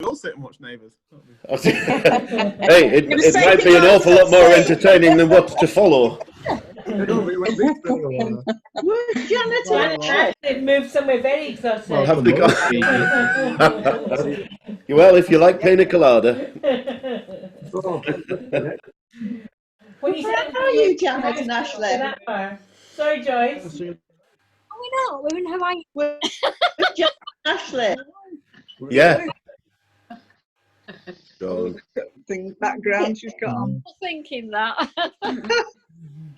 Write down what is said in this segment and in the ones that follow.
all sit and watch Neighbours. Hey, it might be an awful lot more entertaining than what's to follow. They've moved somewhere very exotic. Well, have they got? Well, if you like pina colada. When you Where are you, Janet and Ashley? Sorry, Joyce. Are we not? We're in Hawaii. With Janet and Ashley. Yeah. So, The background she's got on. I'm thinking that.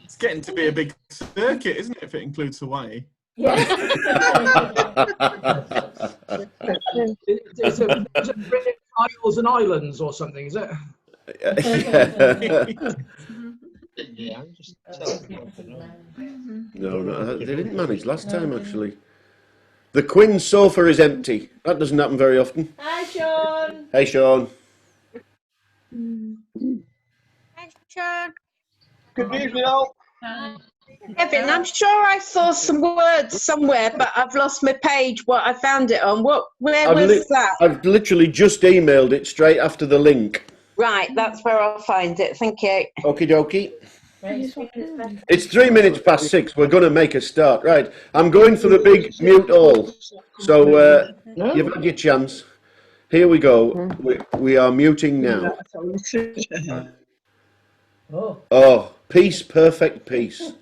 It's getting to be a big circuit, isn't it, if it includes Hawaii? Yeah. Is it British Isles and Islands or something, is it? yeah. No, they didn't manage last time, actually. The Queen's sofa is empty. That doesn't happen very often. Hi, Sean. Hey, Sean. Hi, Sean. Good evening, all. Kevin, I'm sure I saw some words somewhere, but I've lost my page. What I found it on? Where was that? I've literally just emailed it straight after the link. Right, that's where I'll find it. Thank you. Okie dokie. Right. It's 3 minutes past 6. We're going to make a start. Right. I'm going for the big mute all. So you've had your chance. Here we go. We are muting now. Oh, peace, perfect peace.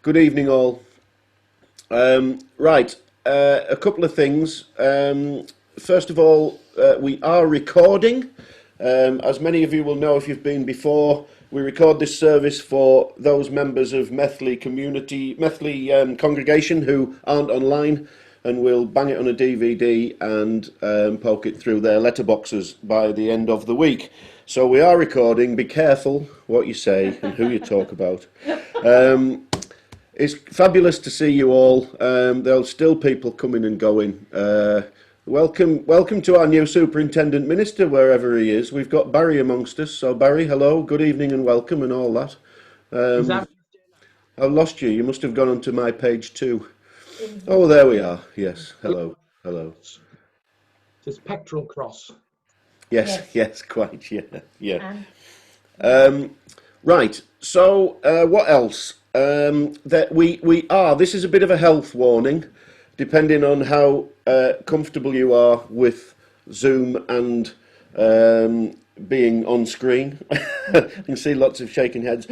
Good evening, all. Right. A couple of things. First of all, we are recording. As many of you will know if you've been before, we record this service for those members of Methley congregation who aren't online, and we'll bang it on a DVD and poke it through their letterboxes by the end of the week. So we are recording. Be careful what you say and who you talk about. It's fabulous to see you all. There's still people coming and going. Welcome to our new Superintendent Minister, wherever he is. We've got Barry amongst us. So Barry, hello, good evening and welcome and all that. I've lost you. You must have gone onto my page too. Oh, there we are. Yes, hello. It's Pectoral Cross. Yes, quite, yeah. Right, so what else? This is a bit of a health warning, depending on how comfortable you are with Zoom and being on screen. I can see lots of shaking heads.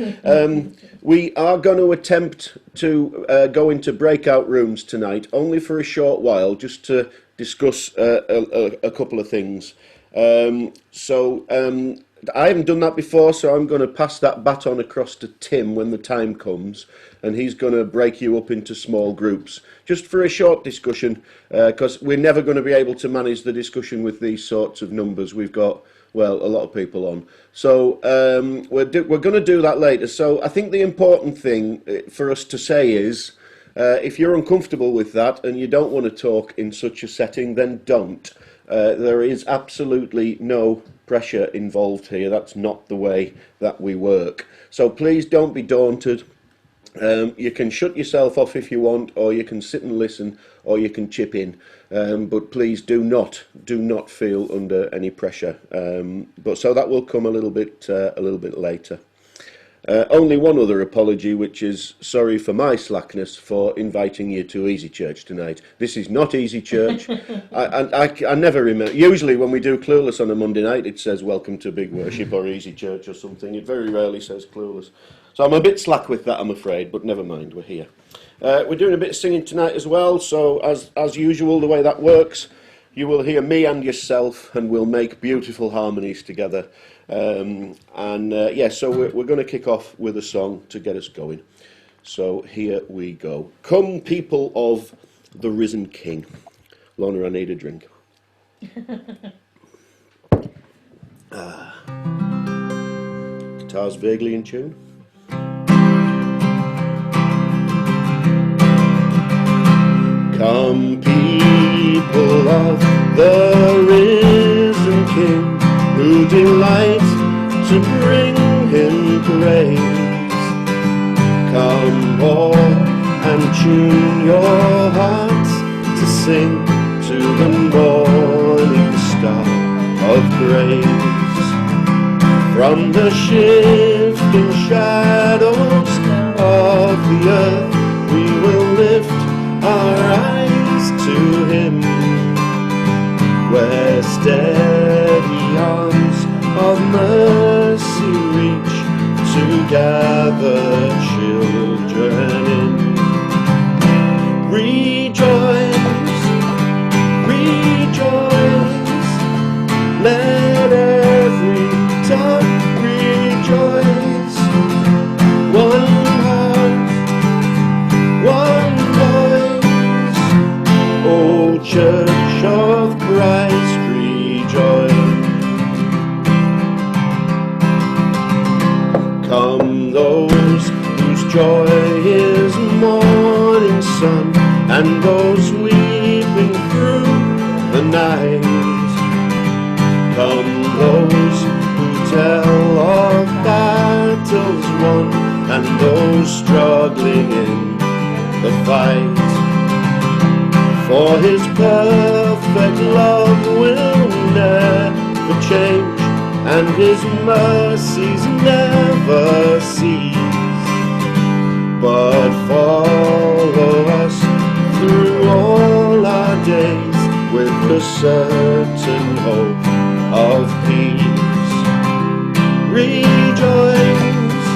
We are going to attempt to go into breakout rooms tonight, only for a short while, just to discuss a couple of things. I haven't done that before, so I'm going to pass that baton across to Tim when the time comes, and he's going to break you up into small groups, just for a short discussion, because we're never going to be able to manage the discussion with these sorts of numbers. We've got, well, a lot of people on. So we're going to do that later. So I think the important thing for us to say is, if you're uncomfortable with that and you don't want to talk in such a setting, then don't. There is absolutely no pressure involved here. That's not the way that we work. So please don't be daunted. You can shut yourself off if you want, or you can sit and listen, or you can chip in. But please do not feel under any pressure. So that will come a little bit later. Only one other apology, which is sorry for my slackness for inviting you to Easy Church tonight. This is not Easy Church. I never remember. Usually when we do Clueless on a Monday night, it says welcome to Big Worship or Easy Church or something. It very rarely says Clueless. So I'm a bit slack with that, I'm afraid, but never mind, we're here. We're doing a bit of singing tonight as well, so as usual, the way that works, you will hear me and yourself, and we'll make beautiful harmonies together. So we're going to kick off with a song to get us going. So here we go. Come, people of the risen King. Lorna, I need a drink. Guitar's vaguely in tune. Come, people of the risen King, who delight to bring him praise. Come all and tune your hearts to sing to the morning star. of grace. From the shifting shadows of the earth, we will lift our eyes to him, where steady arms of mercy reach to gather children in. Rejoice, rejoice, let every tongue rejoice. One heart, one voice, O Church of Christ, rejoice. Come those whose joy is morning sun, and those weeping through the night. Come those who tell of battles won, and those struggling in the fight. For his perfect love will never change, and his mercies never cease, but follow us through all our days with the certain hope of peace. Rejoice,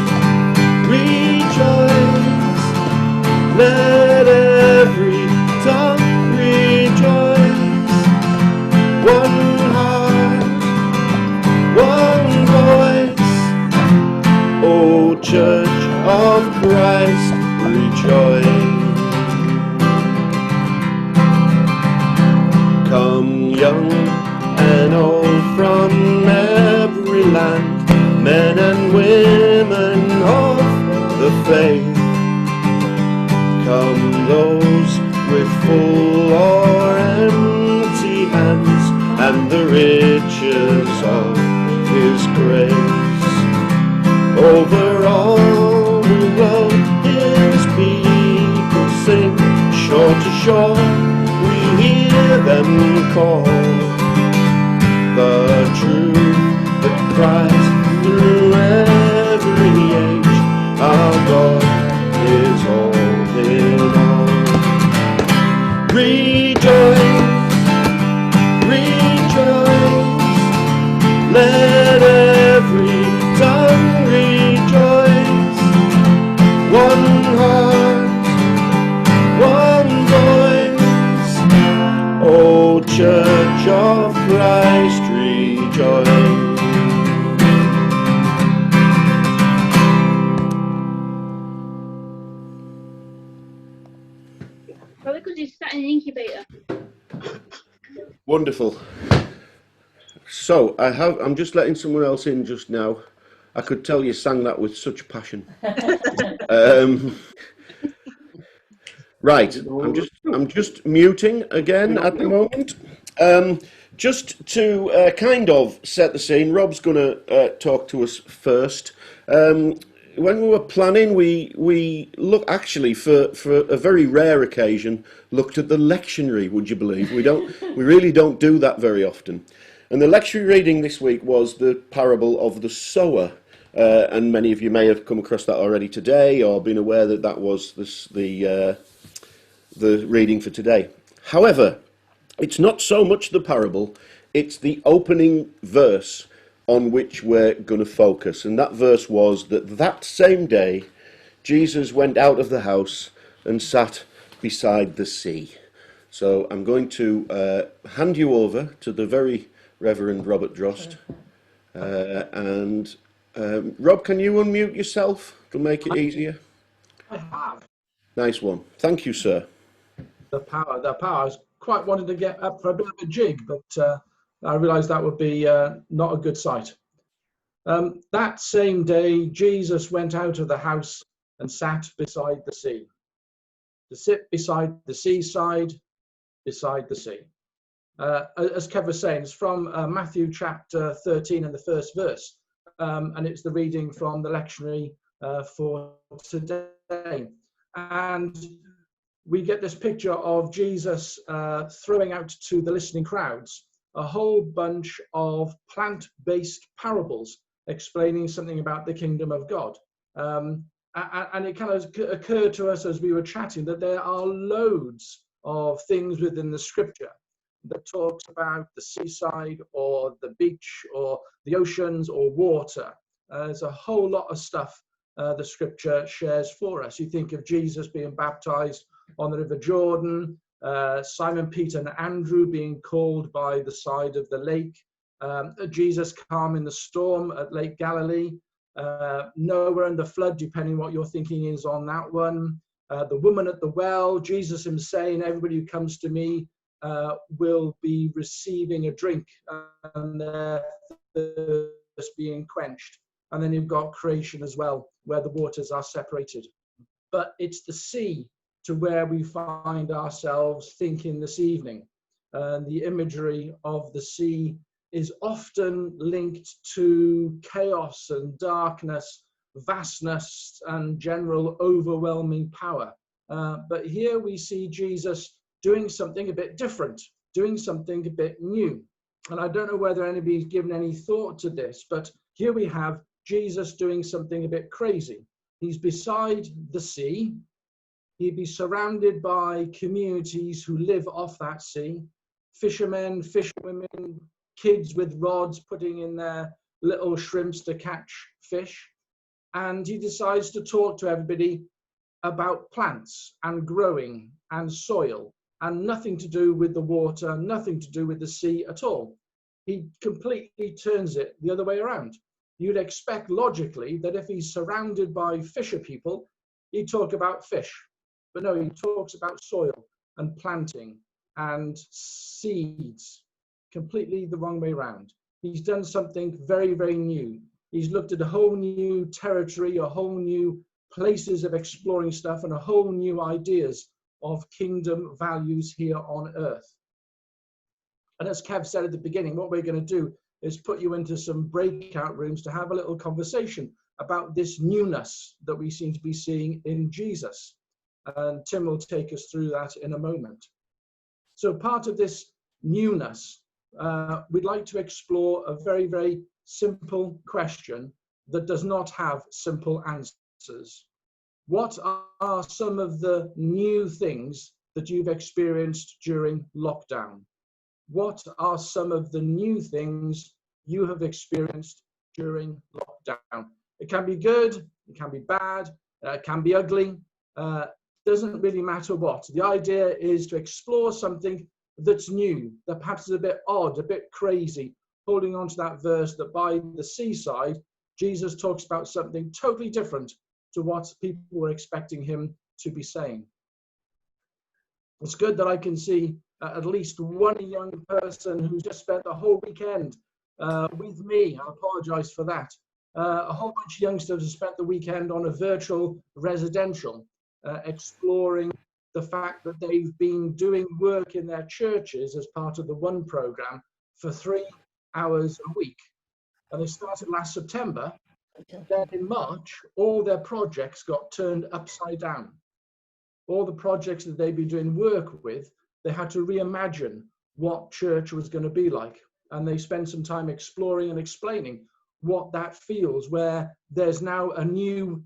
rejoice, let every tongue rejoice. One heart, one voice, O Church of Christ, rejoice. Come young and old from every land, men and women of the faith. Come those with full or empty hands, and the riches of his grace. Over all the world his people sing, shore to shore we hear them call. The truth that cries through every age, our God is all in all. Rejoice, rejoice, let every tongue rejoice. One heart, one voice, O Church of Christ, rejoice. Probably because he's sat in an incubator. Wonderful. So I'm just letting someone else in just now. I could tell you sang that with such passion. Right, I'm just muting again at the moment. Just to kind of set the scene, Rob's going to talk to us first. When we were planning, we look actually for a very rare occasion looked at the lectionary. Would you believe we really don't do that very often. And the lectionary reading this week was the parable of the sower, and many of you may have come across that already today, or been aware that that was the reading for today. However, it's not so much the parable; it's the opening verse on which we're going to focus. And that verse was that same day, Jesus went out of the house and sat beside the sea. So I'm going to hand you over to the very Reverend Robert Drost. Rob, can you unmute yourself to make it easier? I have. Nice one. Thank you, sir. The power. I was quite wanted to get up for a bit of a jig, but I realised that would be not a good sight. That same day, Jesus went out of the house and sat beside the sea. To sit beside the seaside, beside the sea. As Kev was saying, it's from Matthew chapter 13 and the first verse. And it's the reading from the lectionary for today. And we get this picture of Jesus throwing out to the listening crowds a whole bunch of plant-based parables explaining something about the kingdom of God. And it kind of occurred to us as we were chatting that there are loads of things within the scripture that talks about the seaside or the beach or the oceans or water. There's a whole lot of stuff the scripture shares for us. You think of Jesus being baptized on the River Jordan, Simon, Peter and Andrew being called by the side of the lake, Jesus calming the storm at Lake Galilee, Noah and the flood, depending what your thinking is on that one, the woman at the well, Jesus him saying, everybody who comes to me will be receiving a drink and their thirst being quenched. And then you've got creation as well, where the waters are separated. But it's the sea to where we find ourselves thinking this evening. The imagery of the sea is often linked to chaos and darkness, vastness and general overwhelming power. But here we see Jesus doing something a bit different, doing something a bit new. And I don't know whether anybody's given any thought to this, but here we have Jesus doing something a bit crazy. He's beside the sea. He'd be surrounded by communities who live off that sea, fishermen, fisherwomen, kids with rods putting in their little shrimps to catch fish. And he decides to talk to everybody about plants and growing and soil and nothing to do with the water, nothing to do with the sea at all. He completely turns it the other way around. You'd expect logically that if he's surrounded by fisher people, he'd talk about fish. But no, he talks about soil and planting and seeds, completely the wrong way around. He's done something very, very new. He's looked at a whole new territory, a whole new places of exploring stuff, and a whole new ideas of kingdom values here on earth. And as Kev said at the beginning, what we're going to do is put you into some breakout rooms to have a little conversation about this newness that we seem to be seeing in Jesus. And Tim will take us through that in a moment. So part of this newness, we'd like to explore a very, very simple question that does not have simple answers. What are some of the new things that you've experienced during lockdown? What are some of the new things you have experienced during lockdown? It can be good, it can be bad, it can be ugly, doesn't really matter what. The idea is to explore something that's new, that perhaps is a bit odd, a bit crazy, holding on to that verse that by the seaside, Jesus talks about something totally different to what people were expecting him to be saying. It's good that I can see at least one young person who's just spent the whole weekend with me. I apologize for that. A whole bunch of youngsters have spent the weekend on a virtual residential, exploring the fact that they've been doing work in their churches as part of the One program for 3 hours a week. And they started last September. Then in March, all their projects got turned upside down. All the projects that they'd been doing work with, they had to reimagine what church was going to be like. And they spent some time exploring and explaining what that feels, where there's now a new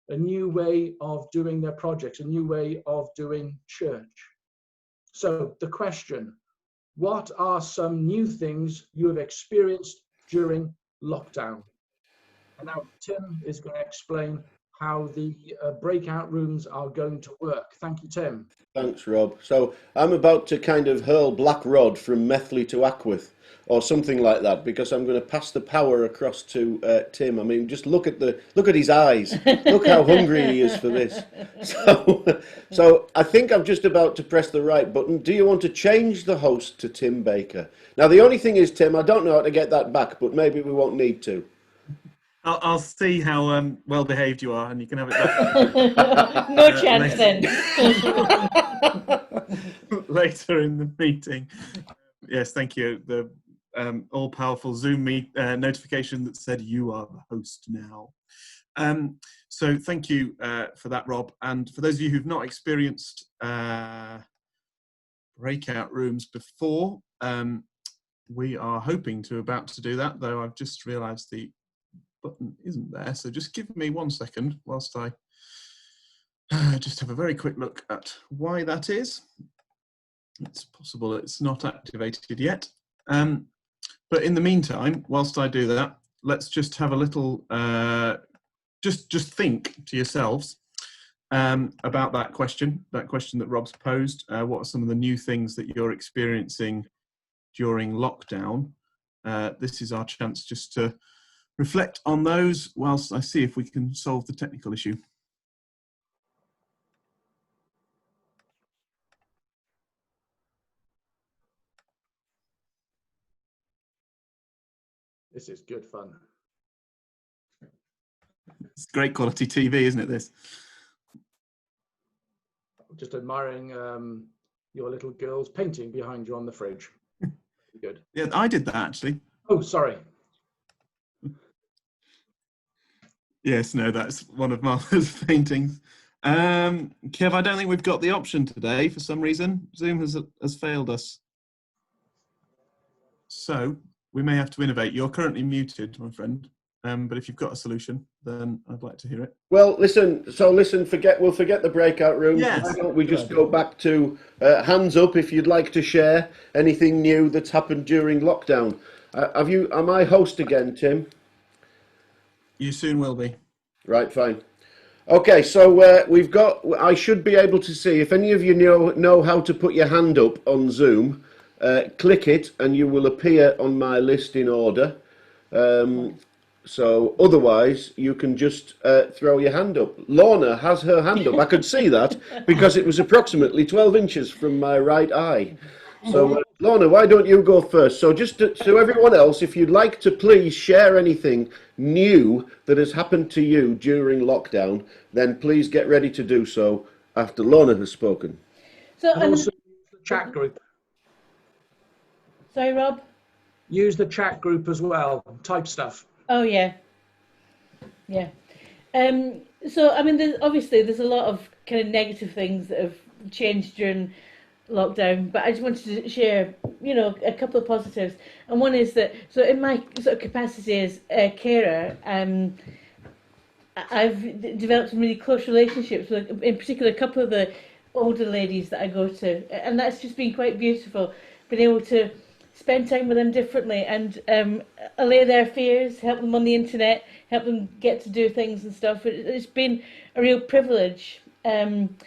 way of doing their projects, a new way of doing church. So the question, what are some new things you have experienced during lockdown? And now Tim is going to explain how the breakout rooms are going to work. Thank you, Tim. Thanks, Rob. So I'm about to kind of hurl Black Rod from Methley to Ackworth, or something like that, because I'm going to pass the power across to Tim. I mean, just look at his eyes. Look how hungry he is for this. So I think I'm just about to press the right button. Do you want to change the host to Tim Baker? Now, the only thing is, Tim, I don't know how to get that back, but maybe we won't need to. I'll see how well behaved you are, and you can have it back. No chance then. Later in the meeting. Yes, thank you. The all-powerful Zoom notification that said you are the host now. So thank you for that, Rob. And for those of you who've not experienced breakout rooms before, we are hoping to about to do that, though I've just realised the button isn't there. So just give me 1 second whilst I just have a very quick look at why that is. It's possible it's not activated yet. But in the meantime, whilst I do that, let's just have a little, just think to yourselves about that question that Rob's posed. What are some of the new things that you're experiencing during lockdown? This is our chance just to reflect on those whilst I see if we can solve the technical issue. This is good fun. It's great quality TV, isn't it, this? Just admiring your little girl's painting behind you on the fridge. Good. Yeah, I did that actually. Oh, sorry. Yes, no, that's one of Martha's paintings. Kev, I don't think we've got the option today for some reason. Zoom has failed us. So we may have to innovate. You're currently muted, my friend. But if you've got a solution, then I'd like to hear it. Well, listen, we'll forget the breakout rooms. Yes. Why don't we just go back to hands up if you'd like to share anything new that's happened during lockdown. Am I host again, Tim? You soon will be. Right, fine. Okay, so I should be able to see, if any of you know how to put your hand up on Zoom, click it and you will appear on my list in order. So otherwise, you can just throw your hand up. Lorna has her hand up. I could see that because it was approximately 12 inches from my right eye. So Lorna, why don't you go first? So just to everyone else, if you'd like to please share anything new that has happened to you during lockdown, then please get ready to do so after Lorna has spoken. So, And also use the chat group. sorry, Rob. Use the chat group as well. Type stuff. Oh yeah, yeah. So I mean, there's a lot of kind of negative things that have changed during lockdown, but I just wanted to share, a couple of positives. And one is that, so in my sort of capacity as a carer, I've developed some really close relationships with, in particular, a couple of the older ladies that I go to, and that's just been quite beautiful. Being able to spend time with them differently and allay their fears, help them on the internet, help them get to do things and stuff. It's been a real privilege. And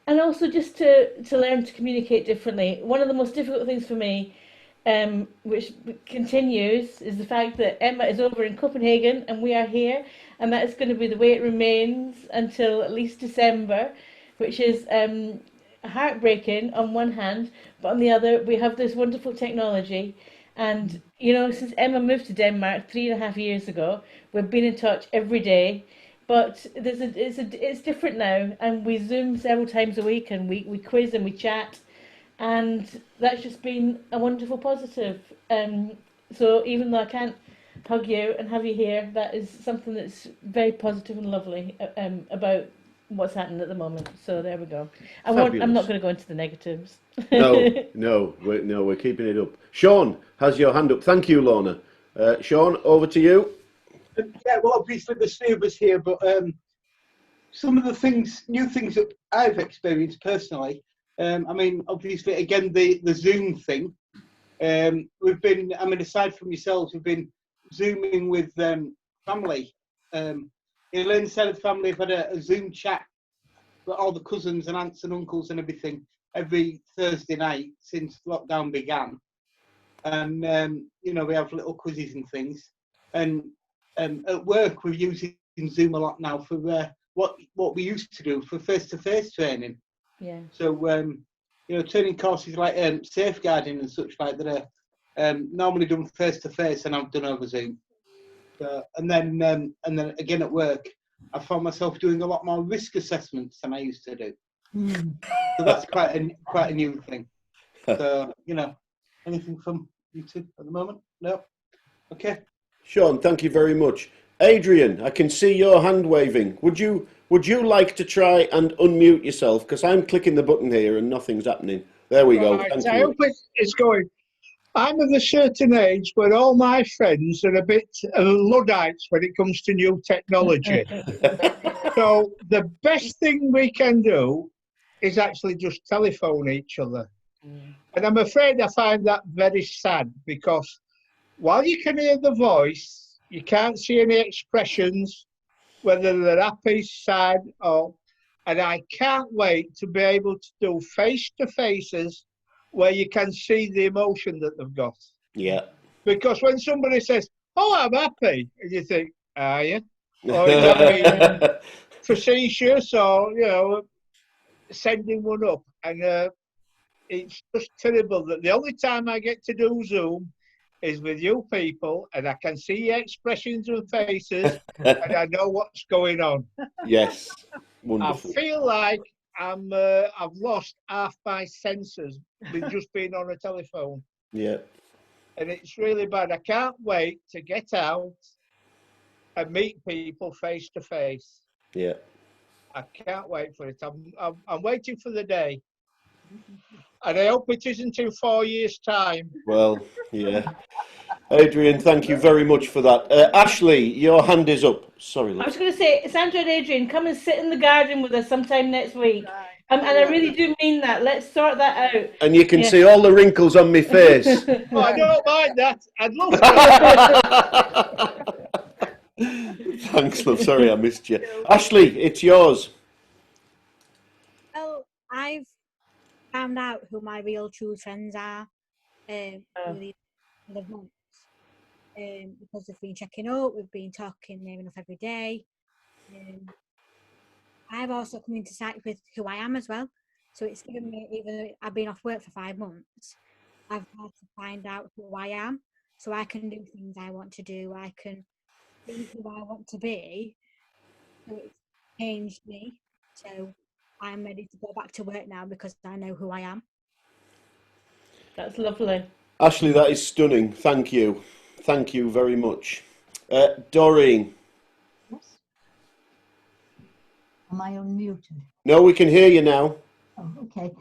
also just to learn to communicate differently. One of the most difficult things for me, which continues, is the fact that Emma is over in Copenhagen and we are here, and that is going to be the way it remains until at least December, which is heartbreaking on one hand, but on the other, we have this wonderful technology. And, since Emma moved to Denmark 3.5 years ago, we've been in touch every day. But it's different now, and we Zoom several times a week, and we quiz and we chat, and that's just been a wonderful positive. So even though I can't hug you and have you here, that is something that's very positive and lovely about what's happening at the moment. So there we go. I'm not going to go into the negatives. No, we're keeping it up. Sean has your hand up. Thank you, Lorna. Sean, over to you. Yeah, well, obviously there's three of us here, but some of the new things that I've experienced personally, obviously, again, the Zoom thing. Aside from yourselves, we've been Zooming with family. Elaine's side of the family have had a Zoom chat with all the cousins and aunts and uncles and everything every Thursday night since lockdown began. And, we have little quizzes and things. And at work, we're using Zoom a lot now for what we used to do for face-to-face training. Yeah. So, training courses like safeguarding and such like that are normally done face-to-face, and I've done over Zoom. And then again at work, I found myself doing a lot more risk assessments than I used to do. So that's quite a new thing. So, anything from you two at the moment? No? Okay. Sean, thank you very much. Adrian, I can see your hand waving. Would you like to try and unmute yourself? Because I'm clicking the button here and nothing's happening. There we go. Right, Thank I you. hope it's going. I'm of a certain age where all my friends are a bit Luddites when it comes to new technology. So the best thing we can do is actually just telephone each other. And I'm afraid I find that very sad, because while you can hear the voice, you can't see any expressions, whether they're happy, sad, or... And I can't wait to be able to do face-to-faces where you can see the emotion that they've got. Yeah. Because when somebody says, "Oh, I'm happy," and you think, "Are you?" Or is that being facetious, or, you know, sending one up? And it's just terrible that the only time I get to do Zoom is with you people, and I can see your expressions and faces, and I know what's going on. Yes. Wonderful. I feel like I've lost half my senses with just being on a telephone. Yeah. And it's really bad. I can't wait to get out and meet people face to face. Yeah. I can't wait for it. I'm waiting for the day. And I hope it isn't in 4 years' time. Well, yeah. Adrian, thank you very much for that. Ashley, your hand is up. Sorry, I was going to say, Sandra and Adrian, come and sit in the garden with us sometime next week. And I really do mean that. Let's sort that out. And you can see all the wrinkles on my face. Oh, I don't mind that. I'd love to. Thanks, love. Sorry I missed you. Ashley, it's yours. Well, I've found out who my real true friends are really in the months. Because they've been checking up, we've been talking near enough every day. I've also come into sight with who I am as well. So it's given me, even though I've been off work for 5 months, I've had to find out who I am, so I can do things I want to do. I can be who I want to be. So it's changed me. So I'm ready to go back to work now because I know who I am. That's lovely. Ashley, that is stunning. Thank you. Thank you very much. Doreen. Yes. Am I unmuted? No, we can hear you now. Oh, okay.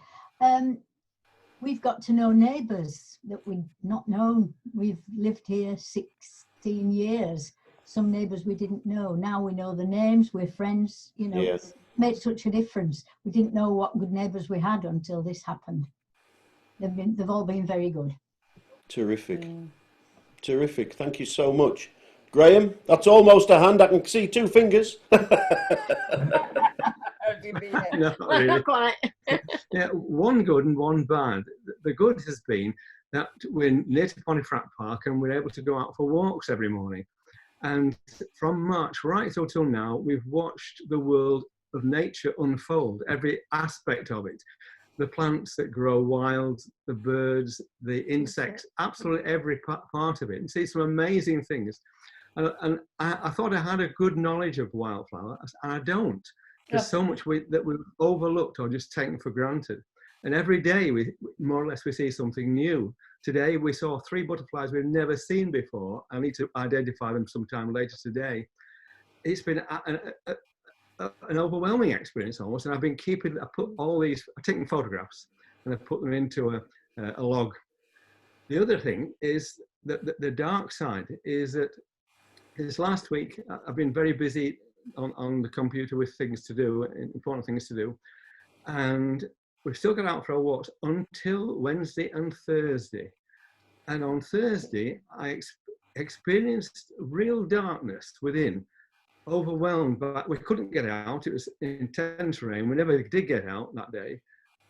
We've got to know neighbours that we've not known. We've lived here 16 years. Some neighbours we didn't know. Now we know the names, we're friends, you know. Yes. It made such a difference. We didn't know what good neighbours we had until this happened. They've all been very good. Terrific. Terrific. Thank you so much. Graham, that's almost a hand. I can see 2 fingers. No, really. Yeah, one good and one bad. The good has been that we're near to Pontefract Park and we're able to go out for walks every morning. And from March right till now, we've watched the world of nature unfold, every aspect of it. The plants that grow wild, the birds, the insects, absolutely every part of it. And see some amazing things. And I thought I had a good knowledge of wildflower, and I don't. There's so much that we've overlooked or just taken for granted. And every day, we more or less, we see something new. Today, we saw 3 butterflies we've never seen before. I need to identify them sometime later today. It's been an overwhelming experience almost, and I've been taking photographs, and I put them into a log. The other thing is that the dark side is that this last week I've been very busy on the computer with things to do, important things to do, and we've still got out for our walks until Wednesday and Thursday. And on Thursday I experienced real darkness within. Overwhelmed, but we couldn't get out. It was intense rain. We never did get out that day.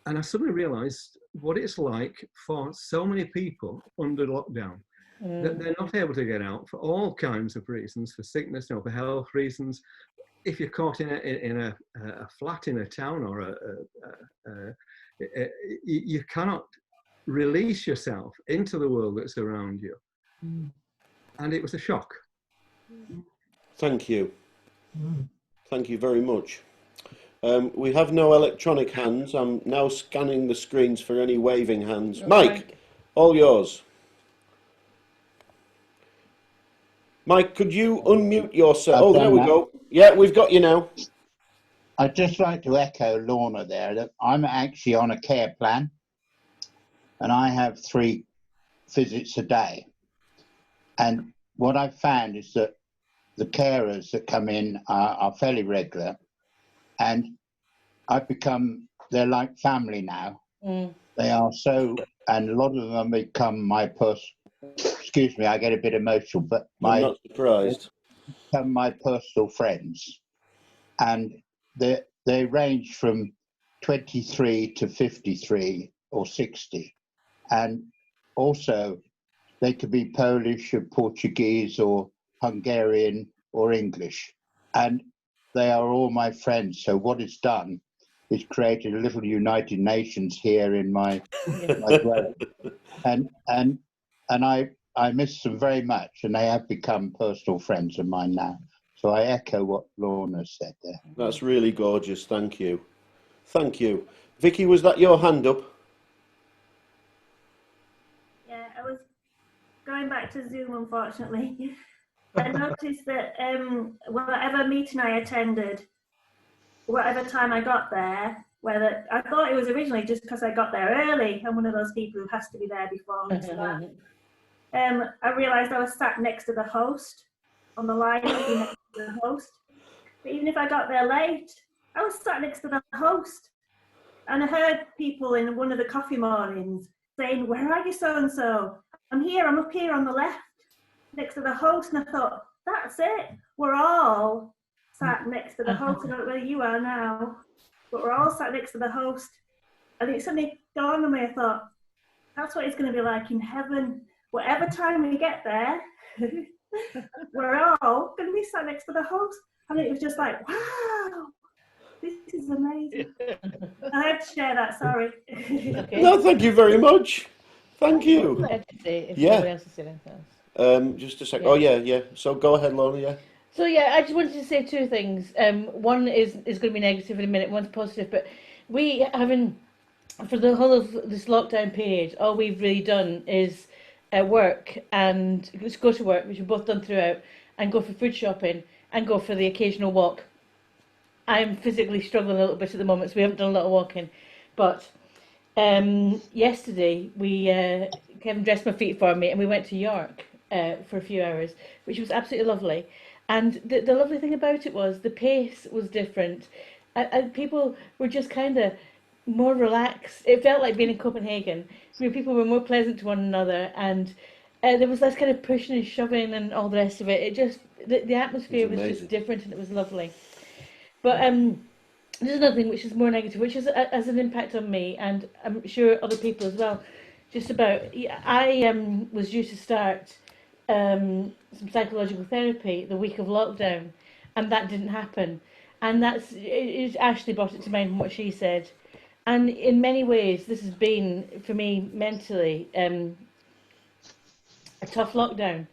And I suddenly realized what it's like for so many people under lockdown, that they're not able to get out for all kinds of reasons, for sickness, for health reasons. If you're caught in a flat in a town, or you cannot release yourself into the world that's around you. And it was a shock. Thank you. Thank you very much. We have no electronic hands. I'm now scanning the screens for any waving hands. Mike, all yours. Mike, could you unmute yourself? Oh, there we go. Yeah, we've got you now. I'd just like to echo Lorna there that I'm actually on a care plan, and I have 3 visits a day. And what I've found is that the carers that come in are fairly regular, and they're like family now. They are so, and a lot of them become excuse me, I get a bit emotional, but I'm not surprised. Become my personal friends. And they range from 23 to 53 or 60. And also, they could be Polish or Portuguese or Hungarian or English. And they are all my friends. So what it's done is created a little United Nations here in my dwelling. And I miss them very much, and they have become personal friends of mine now. So I echo what Lorna said there. That's really gorgeous. Thank you. Thank you. Vicky, was that your hand up? Yeah, I was going back to Zoom, unfortunately. I noticed that whatever meeting I attended, whatever time I got there, whether I thought it was originally just because I got there early, I'm one of those people who has to be there before we start. I realised I was sat next to the host on the line, next to the host. But even if I got there late, I was sat next to the host. And I heard people in one of the coffee mornings saying, "Where are you, so-and-so?" I'm up here on the left, next to the host. And I thought, that's it. We're all sat next to the host. I don't know where you are now, but we're all sat next to the host. And it suddenly dawned on me, I thought, that's what it's going to be like in heaven. Whatever time we get there, we're all going to be sat next to the host. And it was just like, wow, this is amazing. I had to share that, sorry. Okay. No, thank you very much. Thank you. Yeah. Just a second. Oh, yeah. So go ahead, Lorna, yeah. So, yeah, I just wanted to say two things. One is going to be negative in a minute, one's positive. But we for the whole of this lockdown period, all we've really done is work and just go to work, which we've both done throughout, and go for food shopping and go for the occasional walk. I'm physically struggling a little bit at the moment, so we haven't done a lot of walking. But yesterday, Kevin dressed my feet for me, and we went to York for a few hours, which was absolutely lovely. And the lovely thing about it was the pace was different. And people were just kind of more relaxed. It felt like being in Copenhagen. People were more pleasant to one another, and there was less kind of pushing and shoving and all the rest of it. It just the atmosphere was just different, and it was lovely. But there's another thing which is more negative, which has an impact on me, and I'm sure other people as well. Just about, I was due to start some psychological therapy the week of lockdown, and that didn't happen. And Ashley brought it to mind from what she said. And in many ways, this has been, for me, mentally, a tough lockdown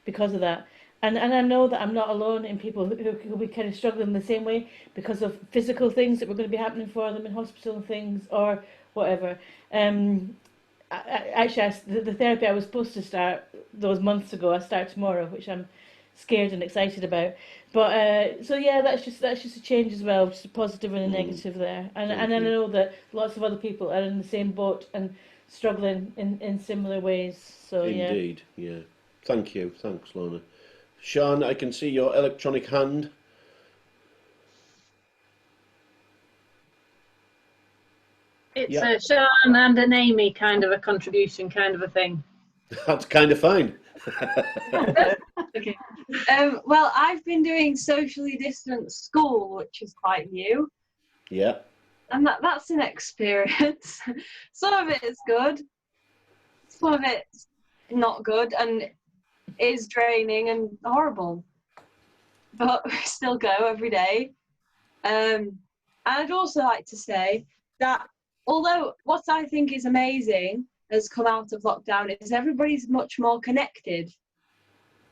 because of that. And I know that I'm not alone in people who will be kind of struggling the same way because of physical things that were going to be happening for them in hospital and things or whatever. Actually, the therapy I was supposed to start those months ago, I start tomorrow, which I'm scared and excited about. But so yeah, that's just a change as well, just a positive and a negative there. And I know that lots of other people are in the same boat and struggling in similar ways. So Indeed, yeah. Thank you. Thanks, Lorna. Sean, I can see your electronic hand. It's a Sean and an Amy kind of a contribution, kind of a thing. That's kind of fine. Okay. Well, I've been doing socially distanced school, which is quite new. Yeah. And that's an experience. Some of it is good. Some of it's not good and is draining and horrible. But we still go every day. And I'd also like to say that although what I think is amazing has come out of lockdown is everybody's much more connected.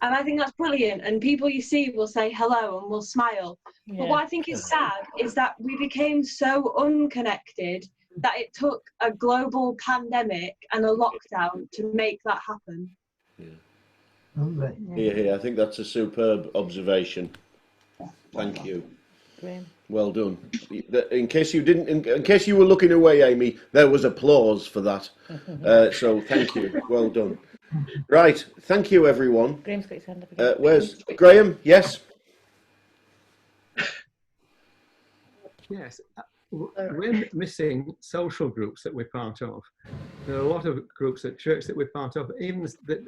And I think that's brilliant. And people you see will say hello and will smile. Yeah. But what I think is sad is that we became so unconnected that it took a global pandemic and a lockdown to make that happen. Yeah, I think that's a superb observation. Thank you. Graham. Well done. In case you didn't, in case you were looking away, Amy, there was applause for that. So thank you. Well done. Right. Thank you, everyone. Graham's got his hand up again. Where's Graham? Yes. Yes, we're missing social groups that we're part of. There are a lot of groups at church that we're part of, even the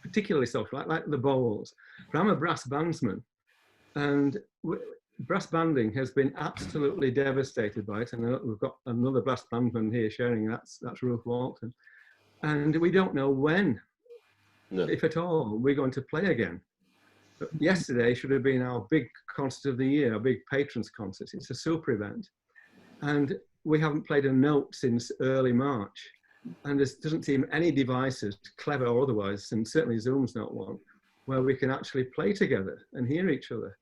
particularly social, like the bowls. But I'm a brass bandsman, and brass banding has been absolutely devastated by it. And we've got another brass bandman here sharing. That's Ruth Walton, and we don't know when, if at all, we're going to play again. But yesterday should have been our big concert of the year, our big patrons concert. It's a super event, and we haven't played a note since early March. And there doesn't seem any devices, clever or otherwise, and certainly Zoom's not one, where we can actually play together and hear each other.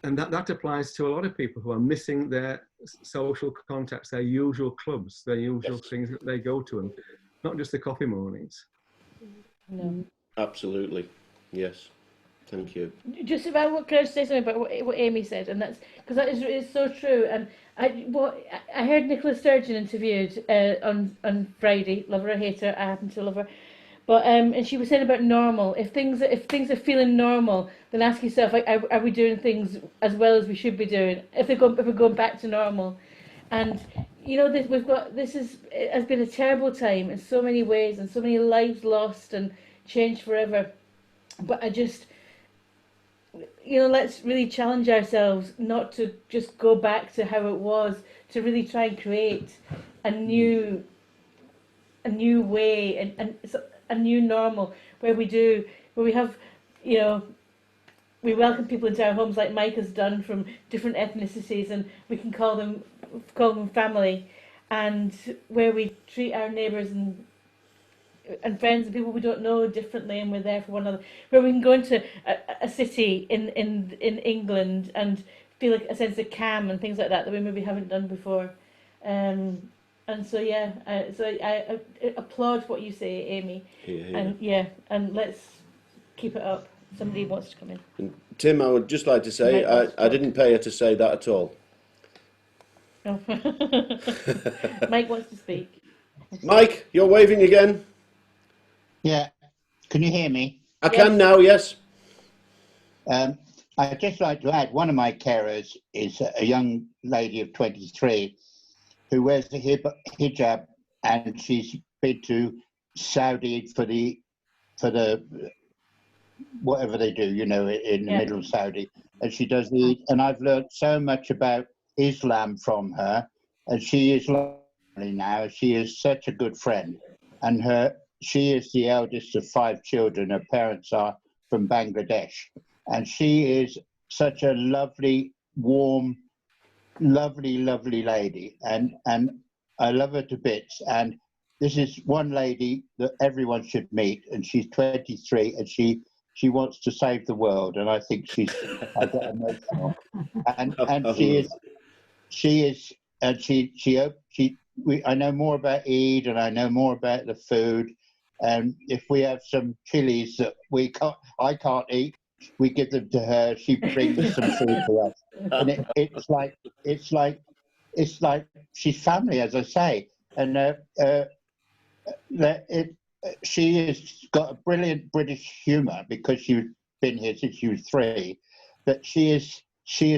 And that applies to a lot of people who are missing their social contacts, their usual clubs, their usual things that they go to, and not just the coffee mornings. No. Absolutely. Yes. Thank you. Just about what, can I say something about what Amy said, and that's because that is so true. And I heard Nicola Sturgeon interviewed on Friday. Love her or hate her, I happen to love her. But and she was saying about normal. If things are feeling normal, then ask yourself, like, are we doing things as well as we should be doing? If we're going back to normal, and you know, it has been a terrible time in so many ways, and so many lives lost and changed forever. But I just, you know, let's really challenge ourselves not to just go back to how it was, to really try and create a new way and a new normal where we have, you know, we welcome people into our homes like Mike has done from different ethnicities, and we can call them family, and where we treat our neighbours and friends and people we don't know differently, and we're there for one another. Where we can go into a city in England and feel like a sense of calm and things like that we maybe haven't done before. And so I applaud what you say, Amy. And let's keep it up. Somebody wants to come in. And Tim, I would just like to say I didn't pay her to say that at all. No. Mike wants to speak. Mike, you're waving again. Yeah, can you hear me? I can now, yes. I'd just like to add, one of my carers is a young lady of 23 who wears the hijab, and she's been to Saudi for the whatever they do, you know, in the middle of Saudi, and she does and I've learned so much about Islam from her, and she is lovely now. She is such a good friend, and she is the eldest of 5 children. Her parents are from Bangladesh, and she is such a lovely, warm, lovely lady, and I love her to bits. And this is one lady that everyone should meet, and she's 23, and she wants to save the world, and I think I get emotional. And I know more about Eid, and I know more about the food. And if we have some chilies that I can't eat, we give them to her. She brings some food to us, and it's like she's family, as I say. And she has got a brilliant British humour because she's been here since she was 3. But she is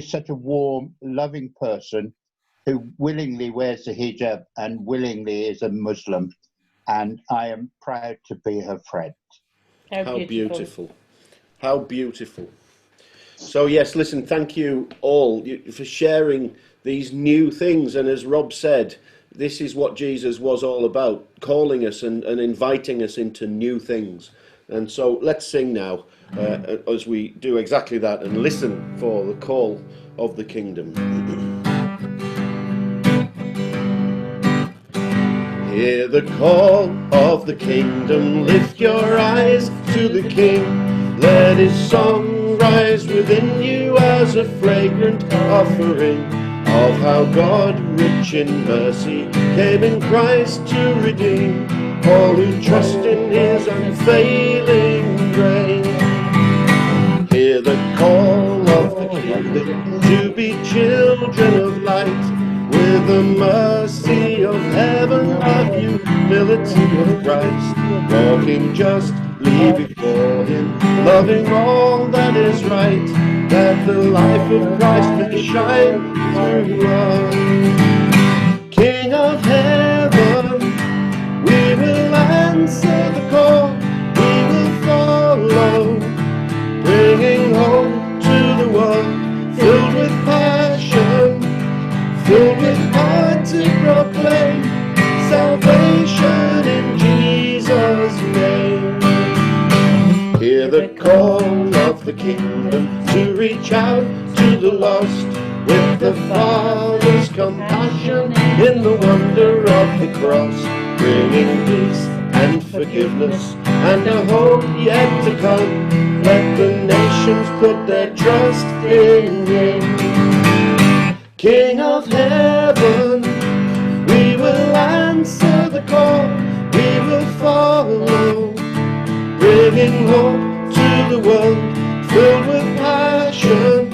such a warm, loving person who willingly wears the hijab and willingly is a Muslim. And I am proud to be her friend. How beautiful. How beautiful. So yes, listen, thank you all for sharing these new things. And as Rob said, this is what Jesus was all about, calling us and inviting us into new things. And so let's sing now as we do exactly that and listen for the call of the kingdom. Hear the call of the kingdom, lift your eyes to the King. Let his song rise within you as a fragrant offering of how God, rich in mercy, came in Christ to redeem all who trust in his unfailing grace. Hear the call of the children of light, with the mercy of heaven, the humility of Christ, walking justly before him, loving all that is right, that the life of Christ may shine through us. King of heaven, we will answer the call, we will follow, bringing hope to the world, filled with passion, filled with heart to proclaim salvation in Jesus' name. Hear the call of the kingdom to reach out to the lost, with the Father's compassion in the wonder of the cross, bringing peace and forgiveness and a hope yet to come. Let the nations put their trust in him. King of heaven, we will answer the call, we will follow, bringing hope to the world, filled with passion,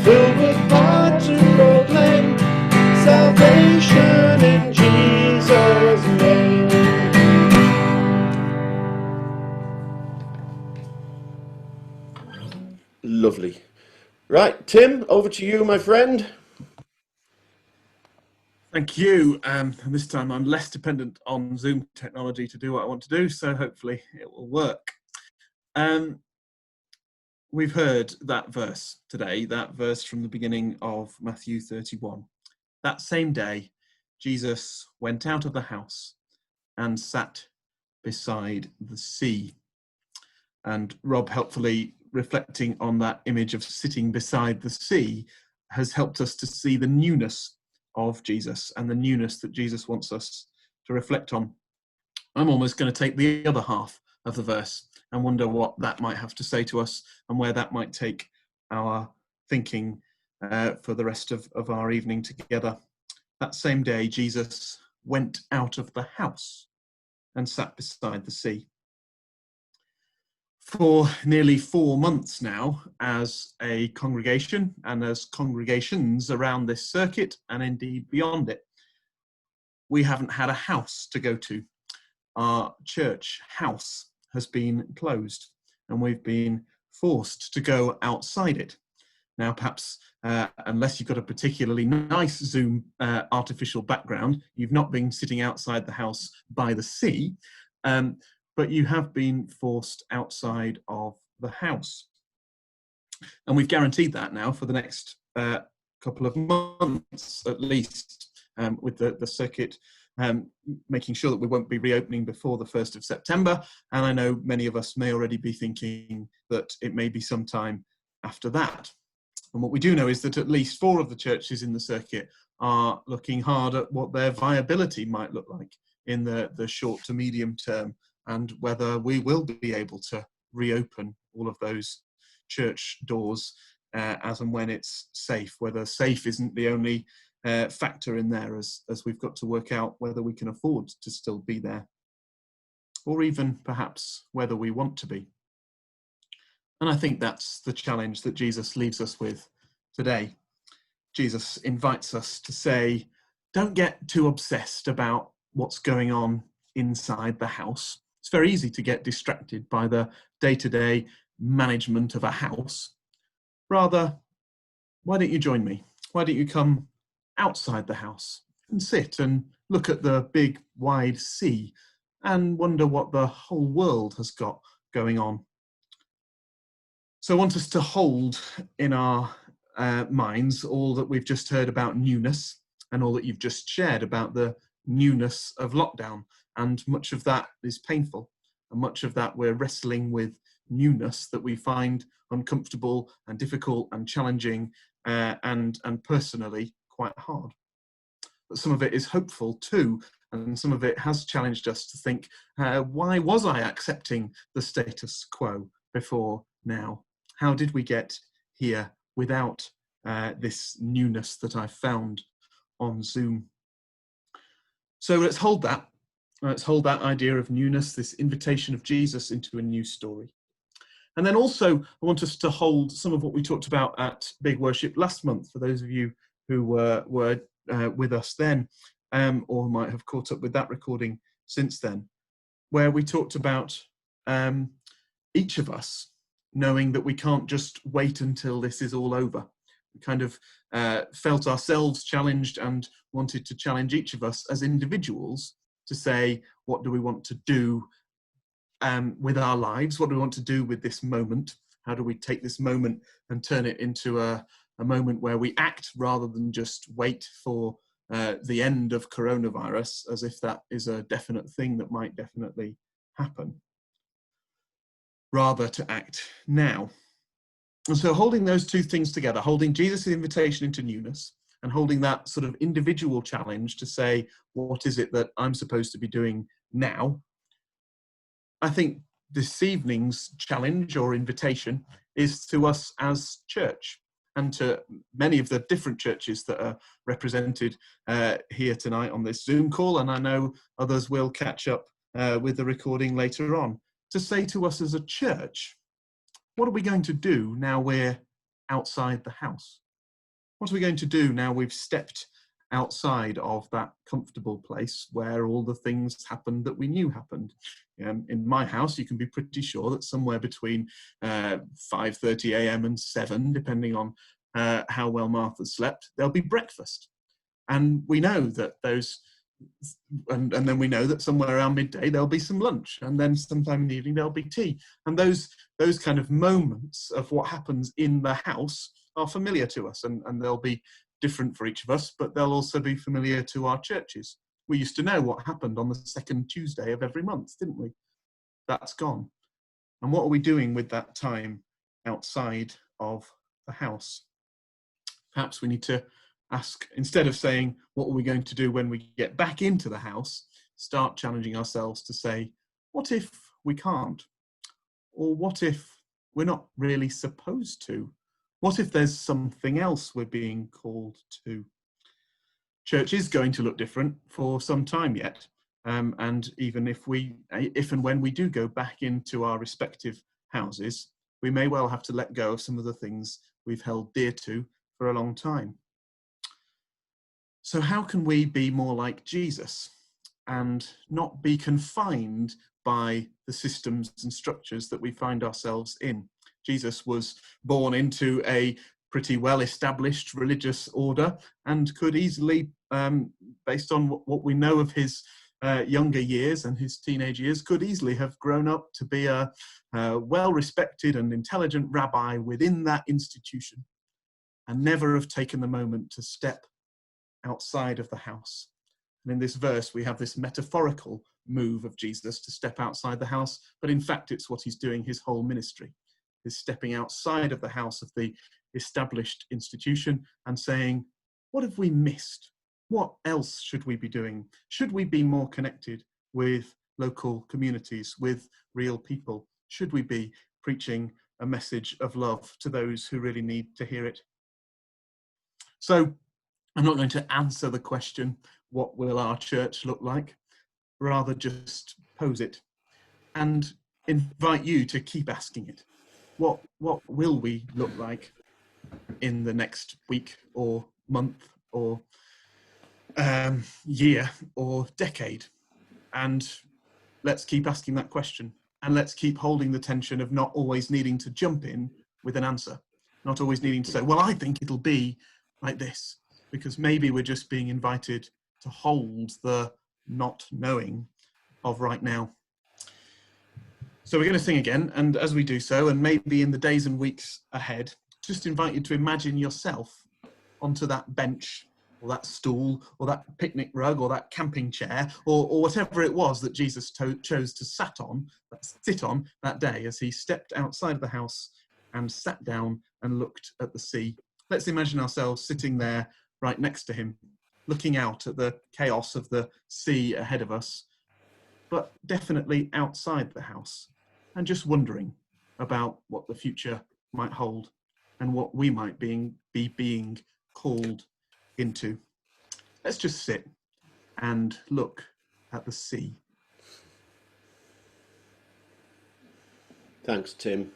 filled with heart to proclaim salvation in Jesus' name. Lovely. Right, Tim, over to you, my friend. Thank you. And this time I'm less dependent on Zoom technology to do what I want to do, so hopefully it will work. We've heard that verse today, that verse from the beginning of Matthew 31. That same day, Jesus went out of the house and sat beside the sea. And Rob, helpfully reflecting on that image of sitting beside the sea, has helped us to see the newness of Jesus and the newness that Jesus wants us to reflect on. I'm almost going to take the other half of the verse and wonder what that might have to say to us and where that might take our thinking for the rest of our evening together. That same day, Jesus went out of the house and sat beside the sea. For nearly 4 months now, as a congregation and as congregations around this circuit and indeed beyond it, we haven't had a house to go to. Our church house has been closed and we've been forced to go outside it. Now, perhaps, unless you've got a particularly nice Zoom artificial background, you've not been sitting outside the house by the sea, but you have been forced outside of the house. And we've guaranteed that now for the next couple of months at least, with the circuit making sure that we won't be reopening before the 1st of September. And I know many of us may already be thinking that it may be some time after that. And what we do know is that at least 4 of the churches in the circuit are looking hard at what their viability might look like in the short to medium term, and whether we will be able to reopen all of those church doors as and when it's safe, whether safe isn't the only factor in there, as we've got to work out whether we can afford to still be there, or even perhaps whether we want to be. And I think that's the challenge that Jesus leaves us with today. Jesus invites us to say, don't get too obsessed about what's going on inside the house. It's very easy to get distracted by the day-to-day management of a house. Rather, why don't you join me? Why don't you come outside the house and sit and look at the big, wide sea and wonder what the whole world has got going on? So I want us to hold in our minds all that we've just heard about newness and all that you've just shared about the newness of lockdown. And much of that is painful, and much of that we're wrestling with newness that we find uncomfortable and difficult and challenging and personally quite hard. But some of it is hopeful too, and some of it has challenged us to think, why was I accepting the status quo before now? How did we get here without this newness that I found on Zoom? So let's hold that. Let's hold that idea of newness, this invitation of Jesus into a new story. And then also, I want us to hold some of what we talked about at Big Worship last month, for those of you who were with us then, or might have caught up with that recording since then, where we talked about each of us knowing that we can't just wait until this is all over. We kind of felt ourselves challenged and wanted to challenge each of us as individuals to say, what do we want to do with our lives? What do we want to do with this moment? How do we take this moment and turn it into a moment where we act rather than just wait for the end of coronavirus, as if that is a definite thing that might definitely happen, rather to act now. And so holding those two things together, holding Jesus' invitation into newness and holding that sort of individual challenge to say, what is it that I'm supposed to be doing now? I think this evening's challenge or invitation is to us as church, and to many of the different churches that are represented here tonight on this Zoom call, and I know others will catch up with the recording later on, to say to us as a church, what are we going to do now we're outside the house? What are we going to do now we've stepped outside of that comfortable place where all the things happened that we knew happened? In my house, you can be pretty sure that somewhere between 5:30 a.m. and 7, depending on how well Martha slept, there'll be breakfast. And we know that those, and then we know that somewhere around midday there'll be some lunch, and then sometime in the evening there'll be tea. And those kind of moments of what happens in the house are familiar to us, and they'll be different for each of us, but they'll also be familiar to our churches. We used to know what happened on the second Tuesday of every month, didn't we? That's gone. And what are we doing with that time outside of the house? Perhaps we need to ask, instead of saying, what are we going to do when we get back into the house, start challenging ourselves to say, what if we can't? Or what if we're not really supposed to? What if there's something else we're being called to? Church is going to look different for some time yet. And even if and when we do go back into our respective houses, we may well have to let go of some of the things we've held dear to for a long time. So how can we be more like Jesus and not be confined by the systems and structures that we find ourselves in? Jesus was born into a pretty well-established religious order and could easily, based on what we know of his younger years and his teenage years, could easily have grown up to be a well-respected and intelligent rabbi within that institution, and never have taken the moment to step outside of the house. And in this verse, we have this metaphorical move of Jesus to step outside the house, but in fact, it's what he's doing his whole ministry, is stepping outside of the house of the established institution and saying, what have we missed? What else should we be doing? Should we be more connected with local communities, with real people? Should we be preaching a message of love to those who really need to hear it? So I'm not going to answer the question, what will our church look like? Rather just pose it and invite you to keep asking it. What will we look like in the next week or month or year or decade? And let's keep asking that question, and let's keep holding the tension of not always needing to jump in with an answer, not always needing to say, well, I think it'll be like this, because maybe we're just being invited to hold the not knowing of right now. So we're going to sing again, and as we do so, and maybe in the days and weeks ahead, just invite you to imagine yourself onto that bench or that stool or that picnic rug or that camping chair or whatever it was that Jesus chose to sit on that day as he stepped outside of the house and sat down and looked at the sea. Let's imagine ourselves sitting there right next to him, looking out at the chaos of the sea ahead of us, but definitely outside the house, and just wondering about what the future might hold and what we might be being called into. Let's just sit and look at the sea. Thanks, Tim.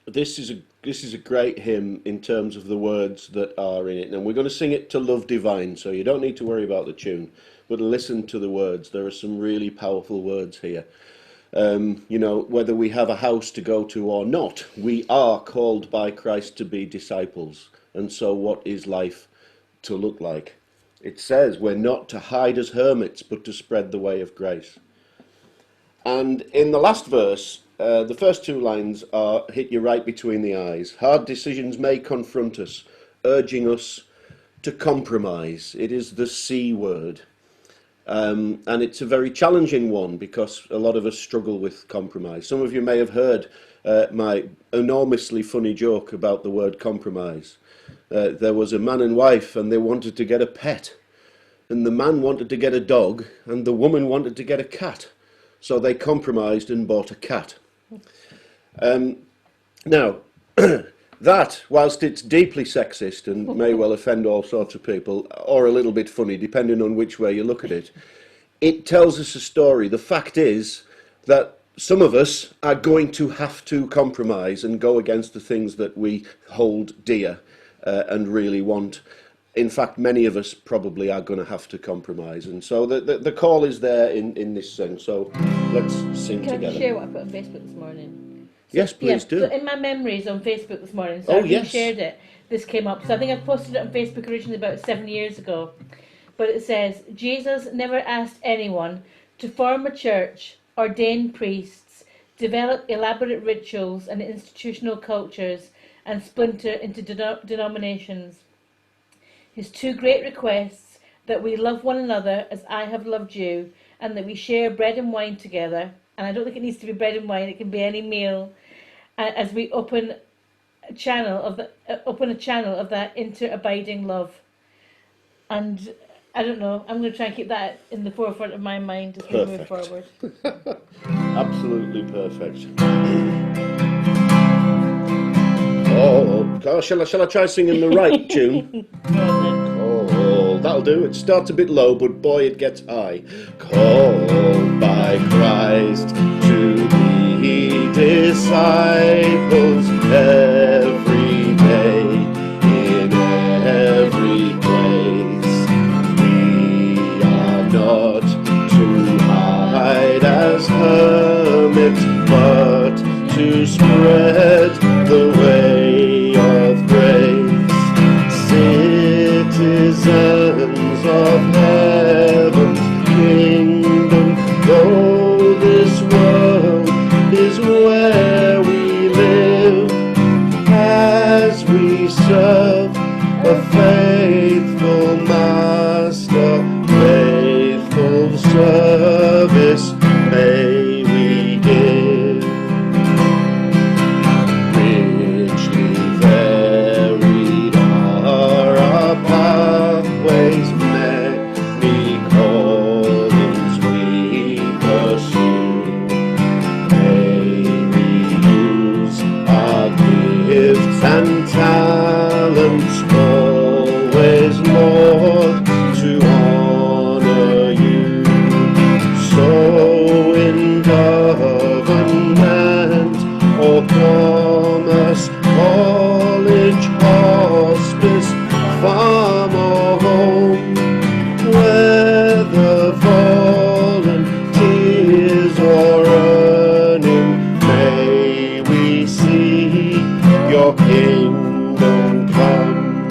This is a great hymn in terms of the words that are in it, and we're going to sing it to Love Divine, so you don't need to worry about the tune, but listen to the words. There are some really powerful words here. You know, whether we have a house to go to or not, we are called by Christ to be disciples. And so what is life to look like? It says we're not to hide as hermits, but to spread the way of grace. And in the last verse, the first two lines are hit you right between the eyes. Hard decisions may confront us, urging us to compromise. It is the C word. And it's a very challenging one because a lot of us struggle with compromise. Some of you may have heard my enormously funny joke about the word compromise. There was a man and wife and they wanted to get a pet. And the man wanted to get a dog and the woman wanted to get a cat. So they compromised and bought a cat. Now, that, whilst it's deeply sexist and may well offend all sorts of people, or a little bit funny, depending on which way you look at it, it tells us a story. The fact is that some of us are going to have to compromise and go against the things that we hold dear and really want. In fact, many of us probably are going to have to compromise. And so the call is there in this song. So let's sing together. Can I share what I put on Facebook this morning? So, yes, please do. So in my memories on Facebook this morning, so I shared it, this came up. So I think I posted it on Facebook originally about 7 years ago. But it says, Jesus never asked anyone to form a church, ordain priests, develop elaborate rituals and institutional cultures, and splinter into denominations. His two great requests, that we love one another as I have loved you, and that we share bread and wine together. And I don't think it needs to be bread and wine, it can be any meal, as we open a channel of that inter-abiding love. And I don't know, I'm going to try and keep that in the forefront of my mind as we move forward. Absolutely perfect. Oh, shall I try singing the right tune? Oh, that'll do. It starts a bit low, but boy, it gets high. Called by Christ to be disciples every day, in every place. We are not to hide as hermits, but to spread the way of grace. Citizens of heaven's kingdom, though this world is where we live, as we serve a faithful master, faithful service may we give. Richly varied are our pathways, many callings we pursue. May we use our gifts and talents always, Lord, to honor you. So in government or commerce, college, hospice, farm or home, whether volunteers or earning, may we see your kingdom come.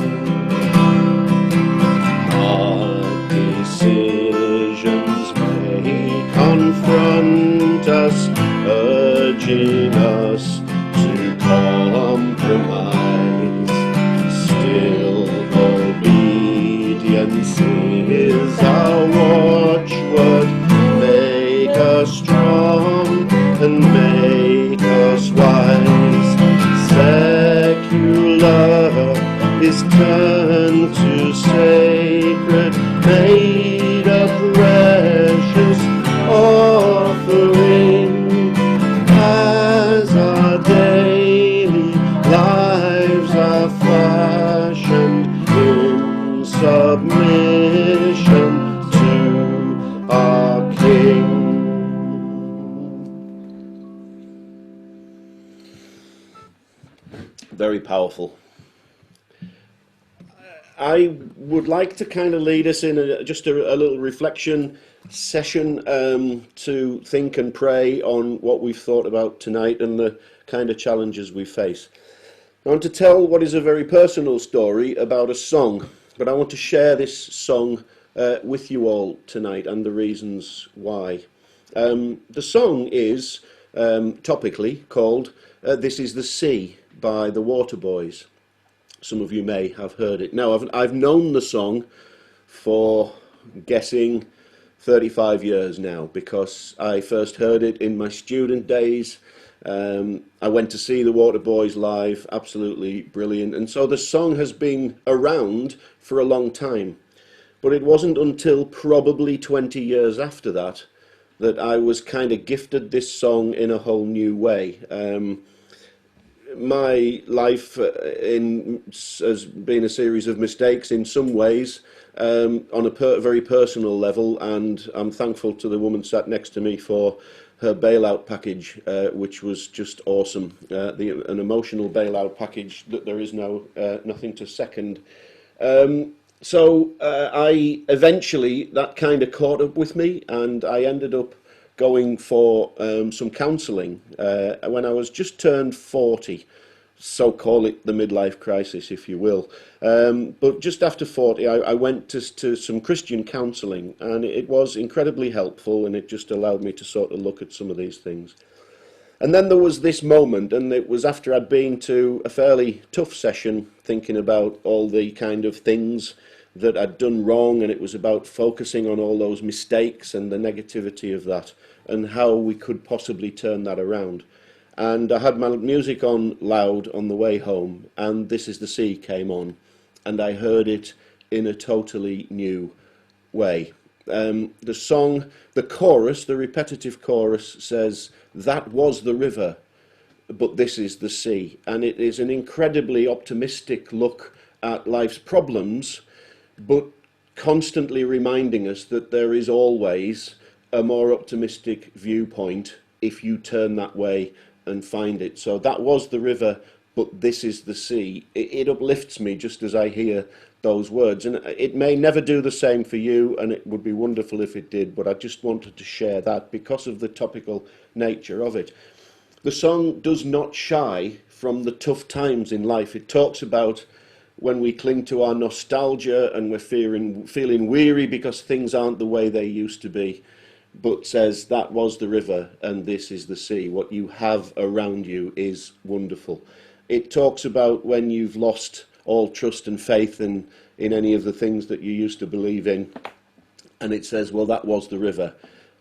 Our decisions may confront us, urging us to compromise. Still, obedience is our watchword. Make us strong and make us wise. Secular is turned to sacred, made a precious offering, as our daily lives are fashioned in submission to our King. Very powerful. I would like to kind of lead us in just a little reflection session to think and pray on what we've thought about tonight and the kind of challenges we face. I want to tell what is a very personal story about a song, but I want to share this song with you all tonight and the reasons why. The song is topically called This Is the Sea by the Waterboys. Some of you may have heard it. Now, I've known the song for, guessing, 35 years now, because I first heard it in my student days. I went to see the Waterboys live, absolutely brilliant. And so the song has been around for a long time. But it wasn't until probably 20 years after that that I was kind of gifted this song in a whole new way. My life has been a series of mistakes in some ways, on a very personal level, and I'm thankful to the woman sat next to me for her bailout package, which was just awesome. An emotional bailout package that there is nothing to second. So I eventually, that kind of caught up with me, and I ended up going for some counselling when I was just turned 40. So call it the midlife crisis, if you will. But just after 40, I went to some Christian counselling, and it was incredibly helpful, and it just allowed me to sort of look at some of these things. And then there was this moment, and it was after I'd been to a fairly tough session, thinking about all the kind of things that I'd done wrong, and it was about focusing on all those mistakes and the negativity of that, and how we could possibly turn that around. And I had my music on loud on the way home, and This Is the Sea came on, and I heard it in a totally new way. The song, the chorus, the repetitive chorus says, "That was the river, but this is the sea." And it is an incredibly optimistic look at life's problems, but constantly reminding us that there is always a more optimistic viewpoint if you turn that way and find it. So that was the river, but this is the sea. It uplifts me just as I hear those words, and it may never do the same for you, and it would be wonderful if it did, but I just wanted to share that because of the topical nature of it. The song does not shy from the tough times in life. It talks about when we cling to our nostalgia and we're feeling weary because things aren't the way they used to be, but says that was the river and this is the sea. What you have around you is wonderful. It talks about when you've lost all trust and faith in any of the things that you used to believe in, and it says, well, that was the river,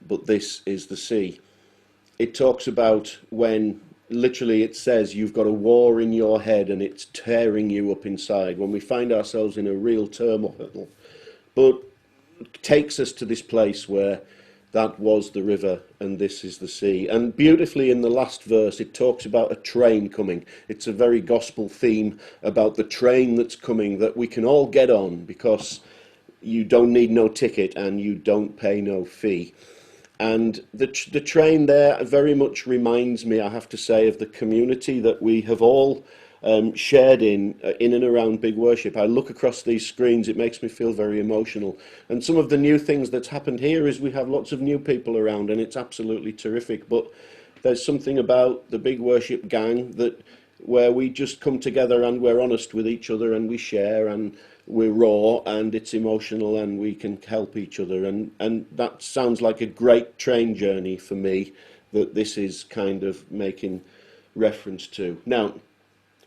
but this is the sea. It talks about when literally it says you've got a war in your head and it's tearing you up inside, when we find ourselves in a real turmoil, but takes us to this place where that was the river and this is the sea. And beautifully in the last verse it talks about a train coming. It's a very gospel theme about the train that's coming that we can all get on because you don't need no ticket and you don't pay no fee. And the train there very much reminds me, I have to say, of the community that we have all shared in and around Big Worship. I look across these screens, it makes me feel very emotional. And some of the new things that's happened here is we have lots of new people around, and it's absolutely terrific. But there's something about the Big Worship gang where we just come together and we're honest with each other and we share and we're raw and it's emotional and we can help each other. And that sounds like a great train journey for me that this is kind of making reference to. Now,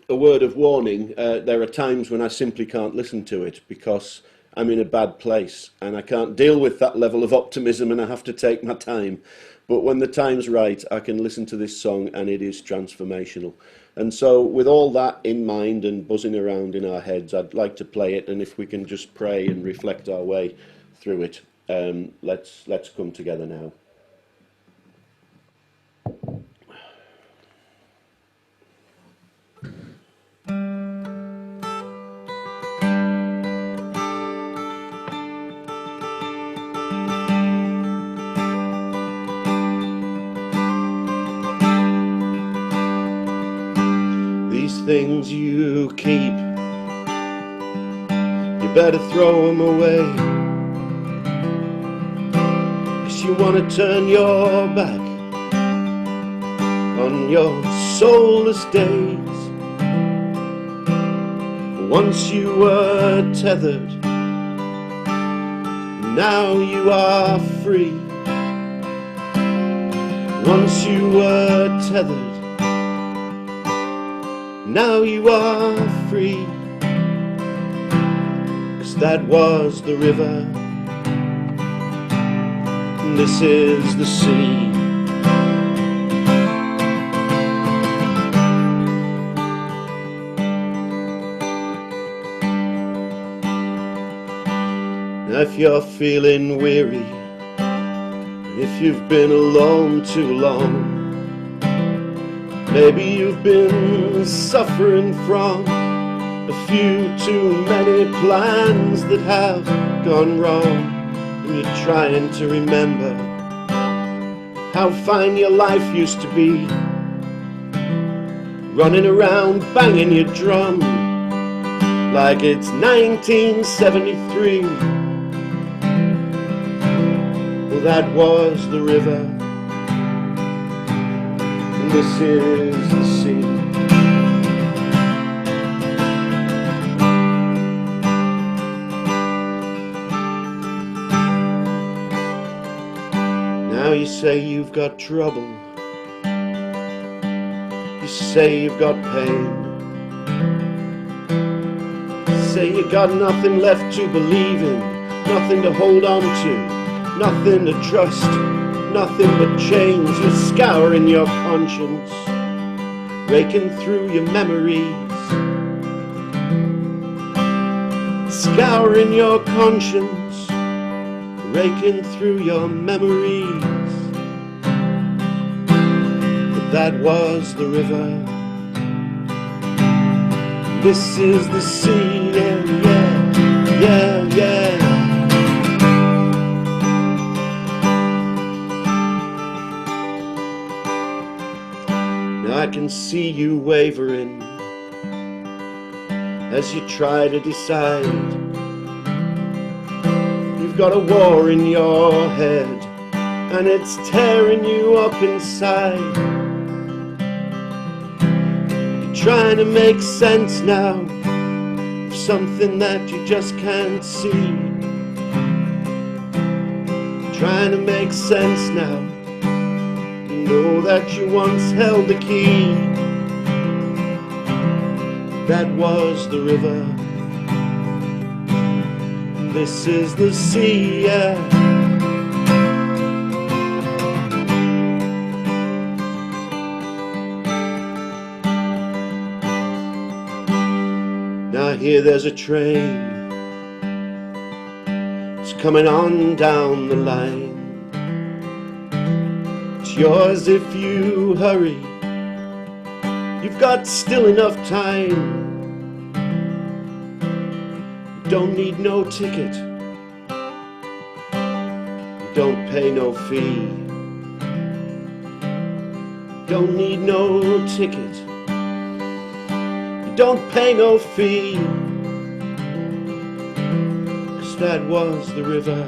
a word of warning, there are times when I simply can't listen to it because I'm in a bad place and I can't deal with that level of optimism and I have to take my time. But when the time's right, I can listen to this song and it is transformational. And so with all that in mind and buzzing around in our heads, I'd like to play it, and if we can just pray and reflect our way through it, let's come together now. These things you keep, you better throw them away, 'cause you want to turn your back on your soulless days. Once you were tethered, now you are free. Once you were tethered, now you are free. 'Cause that was the river, and this is the sea. Now if you're feeling weary, if you've been alone too long, maybe you've been suffering from a few too many plans that have gone wrong, and you're trying to remember how fine your life used to be, running around banging your drum like it's 1973. Well, that was the river, and this is the sea. Now you say you've got trouble, you say you've got pain, you say you got nothing left to believe in, nothing to hold on to, nothing to trust, nothing but change. You're scouring your conscience, raking through your memories, scouring your conscience, raking through your memories. But that was the river, this is the sea, yeah, yeah, yeah, yeah. Now I can see you wavering as you try to decide. You've got a war in your head, and it's tearing you up inside. You're trying to make sense now of something that you just can't see. You're trying to make sense now, you know that you once held the key. That was the river, this is the sea, yeah. Now I hear there's a train, it's coming on down the line. It's yours if you hurry, you've got still enough time. Don't need no ticket, don't pay no fee. Don't need no ticket, don't pay no fee. 'Cause that was the river,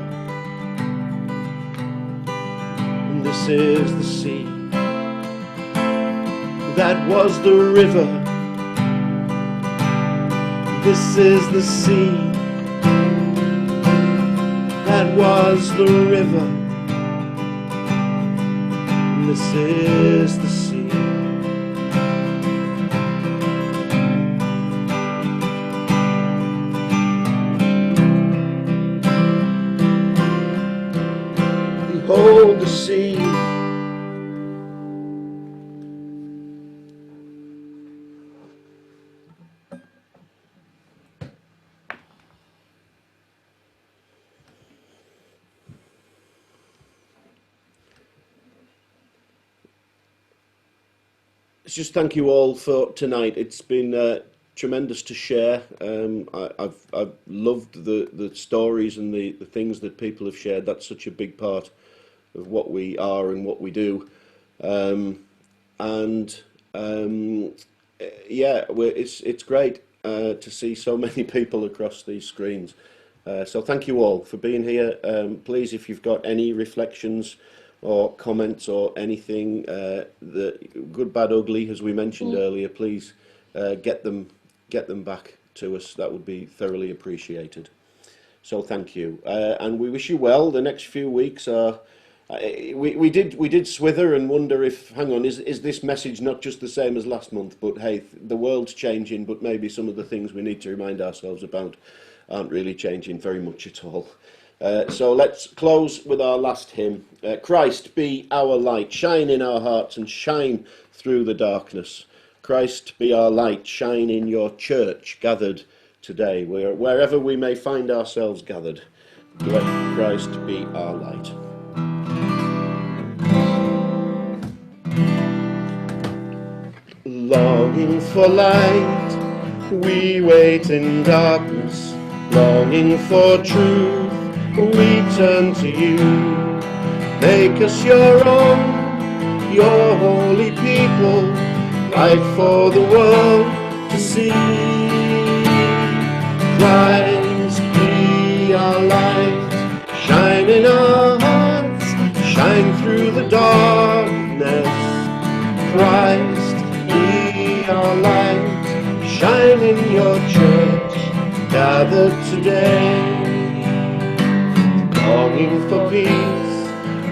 and this is the sea. That was the river, this is the sea. That was the river, this is the sea. Behold the sea. Just thank you all for tonight. It's been tremendous to share. I've loved the stories and the things that people have shared. That's such a big part of what we are and what we do. yeah, it's great to see so many people across these screens. So thank you all for being here. Please, if you've got any reflections or comments or anything, the good, bad, ugly, as we mentioned earlier, please get them back to us. That would be thoroughly appreciated. So thank you, and we wish you well. The next few weeks are. We did swither and wonder if, hang on, is this message not just the same as last month? But hey, the world's changing, but maybe some of the things we need to remind ourselves about aren't really changing very much at all. So let's close with our last hymn. Christ be our light, shine in our hearts and shine through the darkness. Christ be our light, shine in your church gathered today, wherever we may find ourselves gathered. Let Christ be our light. Longing for light, we wait in darkness. Longing for truth, we turn to you. Make us your own, your holy people. Fight for the world to see. Christ be our light, shine in our hearts, shine through the darkness. Christ be our light, shine in your church, gathered today. Longing for peace,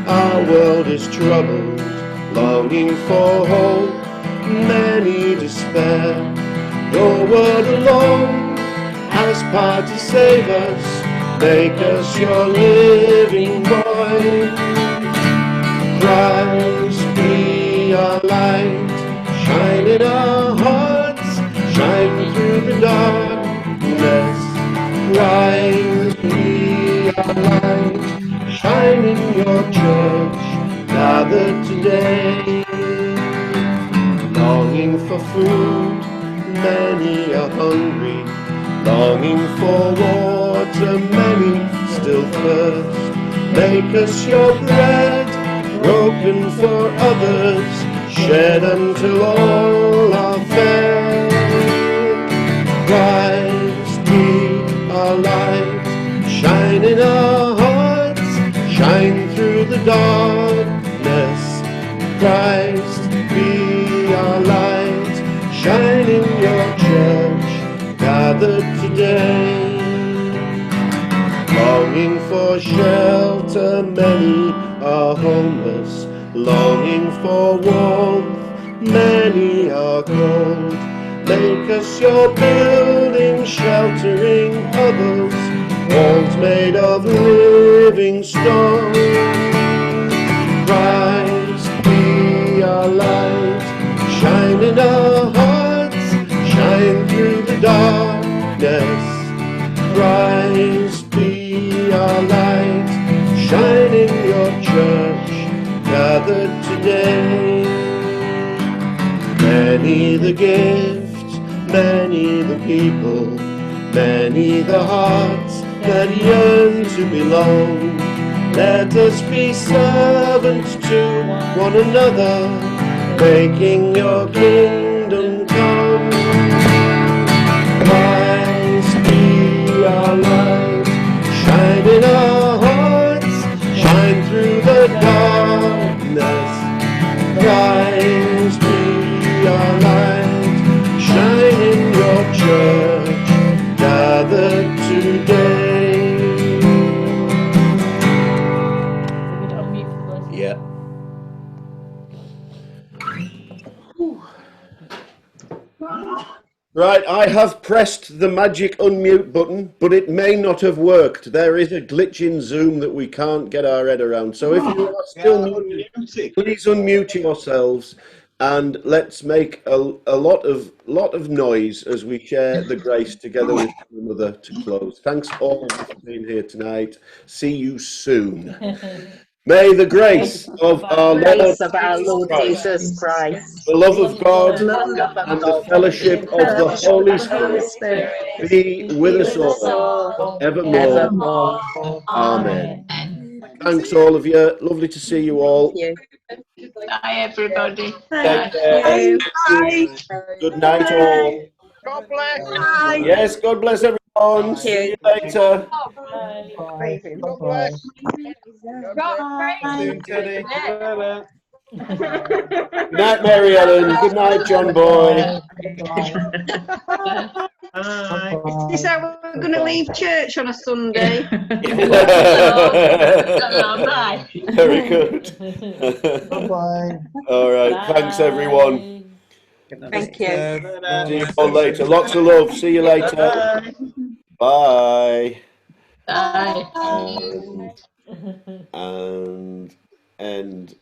our world is troubled. Longing for hope, many despair. Your word alone has power to save us. Make us your living voice. Christ be our light, shine in our hearts, shine through the darkness. Christ be our light, shine in your church, gathered today. Longing for food, many are hungry. Longing for water, many still thirst. Make us your bread, broken for others, shed until all are fed. Christ be our light, shine in our hearts, shine through the darkness. Christ be our light, shine in your church, gathered today. Longing for shelter, many are homeless. Longing for warmth, many are cold. Make us your building, sheltering others, walls made of living stone. Christ be our light, shine in our hearts, shine through the darkness. Christ be our light, shine in your church, gathered today. Many the gifts, many the people, many the hearts that yearn to belong. Let us be servants to one another, making your kingdom come. Christ be our light, shine in our hearts, shine through the darkness. Christ be our light, shine in your church, gathered today. Yeah. Right, I have pressed the magic unmute button, but it may not have worked. There is a glitch in Zoom that we can't get our head around. So if you are still muted, please unmute yourselves and let's make a lot of noise as we share the grace together with one another to close. Thanks all for being here tonight. See you soon. May the grace of our Lord Jesus Christ, the love of God, and the fellowship of the Holy Spirit be with us all, evermore. Amen. Thanks all of you. Lovely to see you all. Bye, everybody. Take care. Bye. Good night, all. God bless. Bye. Yes, God bless everyone. See you later. God bless. See you, Teddy. Good night, Mary Ellen. Good night, John Boy. Is this how we're going to leave church on a Sunday? Bye. Very good. Bye. All right. Thanks, everyone. Thank you. See you all later. Lots of love. See you later. Bye. Bye. And end.